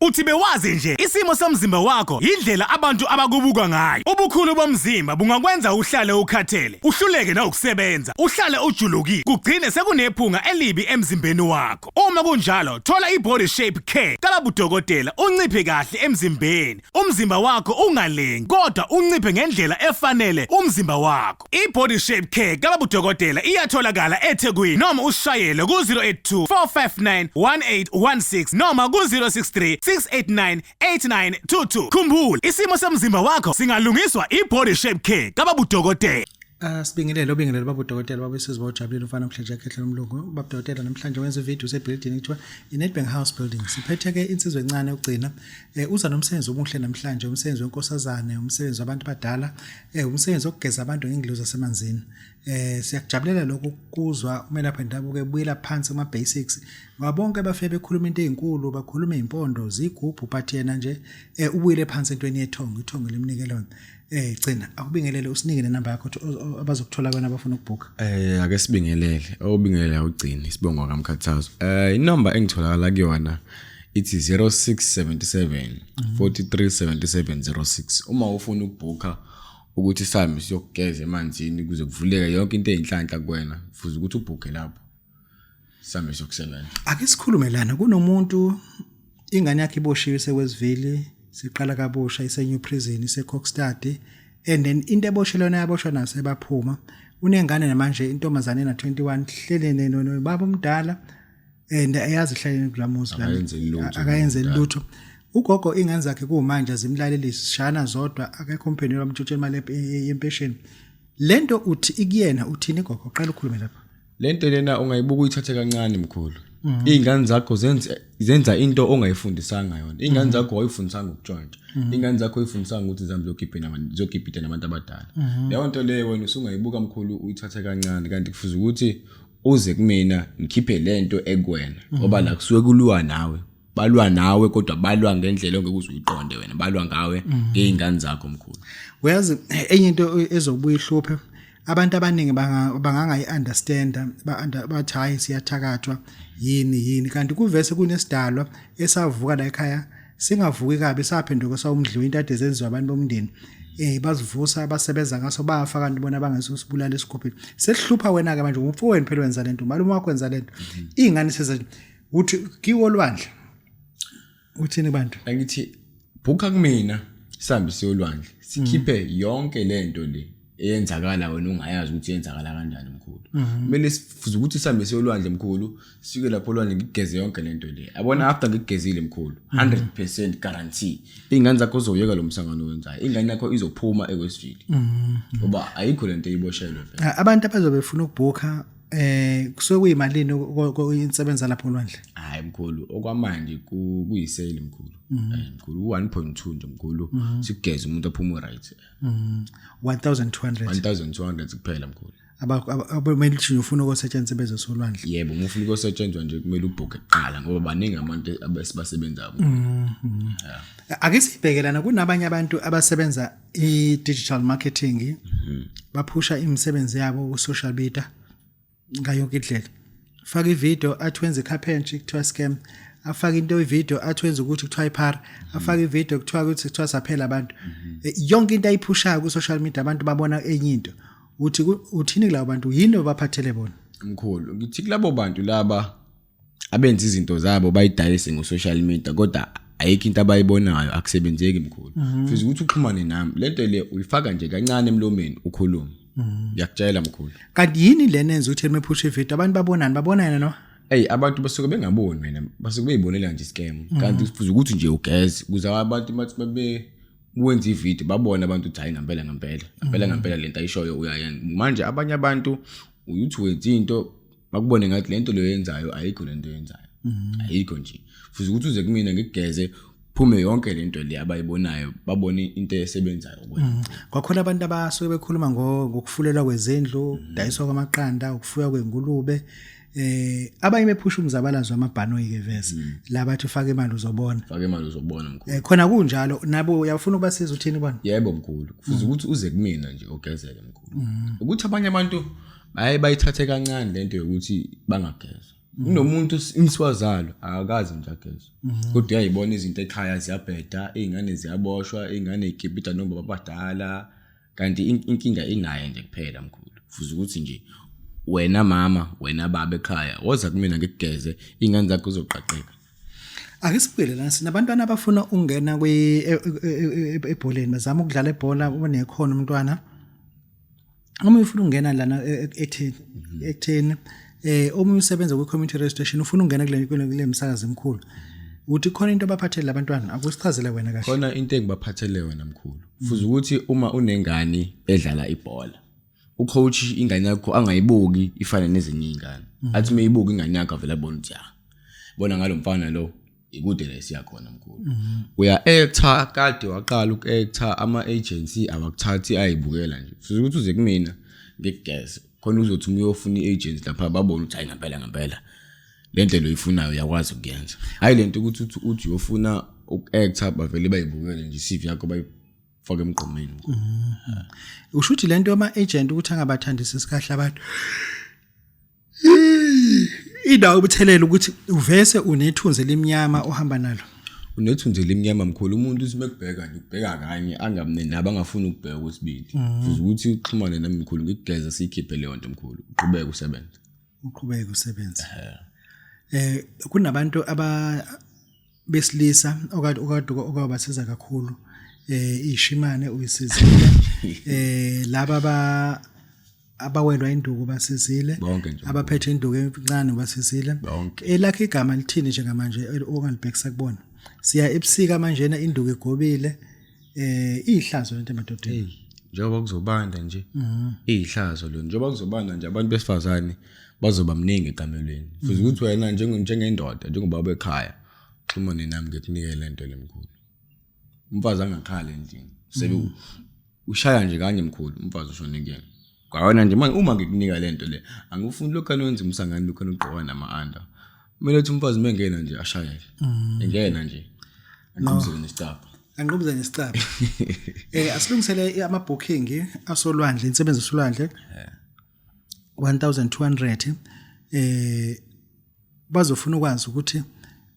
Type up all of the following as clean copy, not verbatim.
Uthi bewazi nje isimo somzimba wakho indlela abantu abakubuka ngayo. Ubukhulu bomzimba bungakwenza uhlale ukhathele, uhluleke na ukusebenza, uhlale ujuluki, kugcine sekunephunga elibi emzimbeni wakho. Uma kunjalo, thola i-Body Shape Care kaBabu Dokotela unciphe kahle emzimbeni. Umzimba wakho ungalengi kodwa unciphe ngendlela efanele umzimba wakho. I-Body Shape Care kaBabu Dokotela iyatholakala eThekwini noma ushayele ku 082 459 1816 noma ku 063 689 8922. Khumbula, isimo somzimba wakho singalungiswa i-Body Shape Care kaBabu Dokotela. Sibingelele Babu Dokotela babe sizibojabulile ufana namhlanje ekhehla lomlungu. Babu Dokotela namhlanje wenza ivideo usebuilding ekuthiwa iNedbank House Building. Siphethe ke insizwe encane ugcina uza nomsebenzi omuhle namhlanje, umsebenzi wenkosazane, umsebenzi wabantu badala, umsebenzi wokugeza abantu ngenglozi zasemanzini. Siyakujabulela lokho kuzwa umelaphi wendabuko ebuyela phansi kuma basics. Ngabonke abafike bekhuluma into ezinkulu, bakhuluma izimpondo, zigubhu but yena nje ubuyele phansi entweni yethongo, ithongo lemnikelona. Gcina akubingelele usinike nenamba yakho abazokuthola kwena abafuna ukubhuka. Ake sibingelele. Awubingelele ugcini Sibongo MKHATHAZO. Inamba engitholakala kuyona ithi 0677 437706. Uma ufuna ukubhuka ukuthi sami siyokugeza emanzini kuze kuvuleke yonke into eyinhlanhla kuwena, futhi ukuthi ubhuke lapho sami siyokusebenza. Ake sikhulume lana kunomuntu ingane yakhe iboshiwe sekwezivili, siqala kabusha iseNew Prison iseCockstad, and then into eboshelwana yaboshwa nase baphuma. Unengane namanje intombazane na 21 hlelene nobaba omdala and ayazi hlaleni kulamuzi la akayenze lutho. Ugogo ingane zakhe kumanje zimlalelisa shana zodwa akekho umphendula umtshutshela imali yempesheni. Lento uthi ikuyena uthini gogo, qala ukukhuluma lapha. Lento lena ungayibuka uyithathe kancane mkhulu. Izingane zakho zenza into ongayifundisanga yona. Izingane zakho wayifundisanga ukujonta. Izingane zakho uyifundisanga ukuthi zambe zokipita nabantu abadala. Leyo nto leyo wena usungayibuka mkhulu uyithathe kancane, kanti kufuze ukuthi uze kumina ngikhiphe lento ekuwena ngoba la kusuke kulwa nawe. Balwa nawe kodwa balwa ngendlela ongeke uyiqonde wena, balwa ngawe ngezingane zakho mkhulu. Uyazi enye into ezobuya ihluphe abantu abaningi bangangayi understand bathi hayi siyathakathwa yini kanti kuvese kunesidalwa esavuka la ekhaya singavuki kabe saphenduka sawumdliwa into ade zenziwa abantu bomndeni bazivusa basebenza ngaso bafa kanti bona bangesibulala esikhupheni. Sesihlupha wena ke manje umfowenu phela wenza lento, malume wakho wenza lento, ingane seze uthi kiwo lwandle uthini bantu angithi bhuka kumina sihambe siyolwandle sikhiphe yonke lento le eyenzakala wena ungayazi ukuthi yenzakala kanjani mkhulu. Kumele sifuze ukuthi sihambe siyolwandle mkhulu, sike lapho olwandle ngigeze yonke lento le. Abona after ngigezile mkhulu 100% guarantee ingane zakho uzoyeka lo msangano wenzayo, ingane yakho izophuma ekwesivili ngoba ayikho lento eyiboshelwe phela. Abantu abazobe befuna ukubhuka kusuke kuyimalini koyinsebenza lapho olwandle? Hayi mkhulu, okwamanje kuyisale mkhulu. Mkhulu 1.2 nje mkhulu, sigeze umuntu aphuma right. 1200 kuphela mkhulu. Abamele ukuthi ufuna ukusetshenziswa bezosolwandle. Yebo, ufuna ukusetshenziswa nje kumele ubhuke kuqala ngoba baningi abantu abasebenzayo. Ake sibhekelana kunabanye abantu abasebenza i-digital marketing baphusha imisebenzi yabo ku social media ngayo indlela. Faka ivideo atwenze ikhaphenshi kuthiwa scam, afaka into ivideo atwenze ukuthi kuthiwa iphara, afaka ivideo kuthiwa saphela abantu. Yonke into ayiphushayo ku social media abantu babona enye into. Uthini kulabo bantu yini obaphathele bona? Mkhulu, ngithi kulabo bantu laba abenza izinto zabo bayidayise ngo social media kodwa ayikho into abayibonayo, akusebenzeki mkhulu. Futhi ukuthi uxhumane nami lento le uyifaka nje kancane emlomeni ukhuluma. Ngiyakutshela mkhulu. Kanti yini lena enza ukuthi mephushe ivideo abantu babonana no? Abantu basuke bengaboni wena, basuke beyibonela nje scam. Kanti kufuze ukuthi nje ugeze kuze abantu bathi babe wenza ivideo babona abantu ukuthi hayi ngempela lento ayishoyo uyayenza. Manje abanye abantu uyithi wenza into bakubone ngathi lento lo yenzayo ayikho lento yenzayo. Ayikho nje. Futhi ukuthi uze kumina ngigeze phume yonke lento le abayibonayo babone into esebenzayo kuwena. Kwakhona abantu abasuke bekhuluma ngokufulelwa kwezindlu, dayiswa kwamaqanda, ukufuya kwengulube. Abanye bephusha umzabalazo wamabhanoyi ke vese la bathi ufake imali uzobona. Fake imali uzobona mkhulu. Khona kunjalo nabo uyafuna ukubasiza uthini bona? Yebo mkhulu. Kufuze ukuthi uze kumina nje ogezele mkhulu. Ukuthi abanye abantu bayithathe kancane lento yokuthi bangageza. unomuntu imswazalo akakazi umjagezo kodwa uyayibona izinto ekhaya ziyabheda izingane ziyaboshwa izingane igibita noma babadala kanti inkinga inaye nje kuphela mkhulu futhi ukuthi nje wena mama wena baba ekhaya woza kumina ngigeze izingane zakho uzoqaqeka ake sibuyele lana sinabantwana abafuna ukungena ebholeni bazama ukudlala ibhola unekhono umntwana uma ufuna ukungena lana ekutheni uma usebenza kwi-community radio station ufuna ukungena kule msakazi emkhulu uthi khona into abaphathele abantwana akusichazele wena kahle khona into engibaphathele wena mkhulu futhi ukuthi uma unengane edlala ibhola ucoach ingane yakho angayibuki ifane nezinye izingane athi mayibuka ingane yakho avela bona uthi bona ngalomfana lo ikude lesiya khona mkhulu uya actor kade waqala uku-actor ama-agency awakuthathi ayibukela nje futhi ukuthi uze kumina ngigeze khona uzothi uyofuna i-agency lapha babona ukuthi hayi ngempela lento lo ifunayo yakwazi ukuyenza hayi lento ukuthi uthi uyofuna uku-actor bavele bayibukele nje CV yakho bayifake emgqomeni ushuthi lento ama-agent ukuthi angabathandisi isikahle abantu indawo ubuthelela ukuthi uvese unethunzi lemnyama ohamba nalo unethunzi lemnyama mkhulu umuntu usimekubheka nje ubheka kanye angamnene abangafuni ukubheka kwesibili futhi ukuthi uxhumane nami mkhulu ngigeza sikhiphe leyo nto mkhulu uqhubeke usebenze kunabantu besilisa okade okabasiza kakhulu ishimane uyisizile laba abawelwa induku basizile abaphethe induku encane basizile elakhe igama lithini njengamanje ongalibhekisa kubona siya ebusika manje na induku egobile ihlazo lento emadodeni njengoba kuzobanda nje ihlazo lo njengoba kuzobanda nje abantu besifazane bazoba mningi ekamelweni futhi ukuthi wena njengendoda njengobaba ekhaya xhumane nami ngikunikele lento lemkhulu umfazi angakhale endini sebe ushaya nje kanye mkhulu umfazi ushone kuyena kwawona nje manje uma ngikunika lento le angifuni lokho anwenza umsangani lokho anogqoka nama-under kumele uthi umfazi mengena nje ashaye engena nje anqubuzele nesicaba asilungisele ama-booking asolwandle insebenzo solwandle 1200 bazofuna ukwazi ukuthi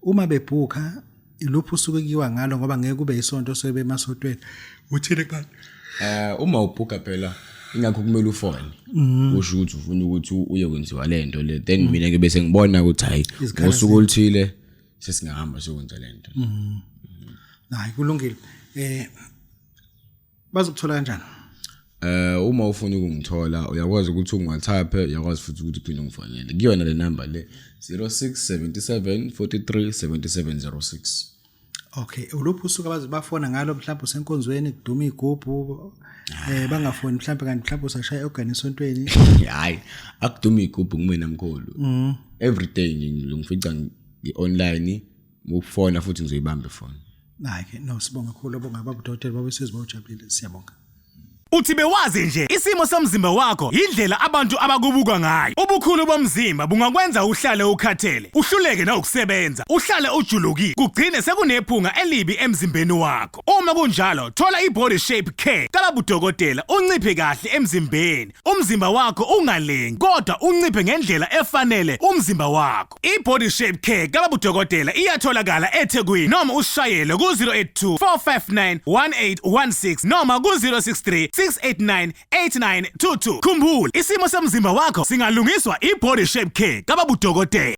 uma bebhuka iluphi usuke kuyiwa ngalo ngoba ngeke kube isonto sobe emasotweni uthini kanti uma ubhuka phela ingakho kumele ufone usho ukuthi ufuna ukuthi uye kwenziwa lento le then mina ke bese ngibona ukuthi hayi ngosuku oluthile sesingahamba sokwenza lento hayi kulungile bazokuthola kanjani uma ufuna ukungithola uyakwazi ukuthi ungi-WhatsApp uyakwazi futhi ukuthi uphinde ungifonele kuyona le number le 0677 43 7706 okay uluphi usuku abazibafona ngalo mhlawumbe usenkonzweni kuduma igubhu bangafoni mhlawumbe kanti mhlawumbe usashaya ogani esontweni hayi akuduma igubhu kumina mkhulu every day ngilungifica ngi-online ukufona futhi ngizoyibamba ifoni hayi ke no sibonga kakhulu bonga Babu Dokotela babesizwe bawujabulile siyabonga Uthi bewazi nje isimo somzimba wakho indlela abantu abakubuka ngayo. Ubukhulu bomzimba bungakwenza uhlale ukhathele, uhluleke na ukusebenza, uhlale ujulukile, kugcine sekunephunga elibi emzimbeni wakho. Uma kunjalo, thola iBody Shape Care kaBabu Dokotela unciphe kahle emzimbeni. Umzimba wakho ungalengi, kodwa unciphe ngendlela efanele umzimba wakho. iBody Shape Care kaBabu Dokotela iyatholakala eThekwini noma ushayele ku 082 459 1816 noma ku 063 6898922. Khumbula, isimo somzimba wakho singalungiswa iBody Shape Care kaBabu Dokotela.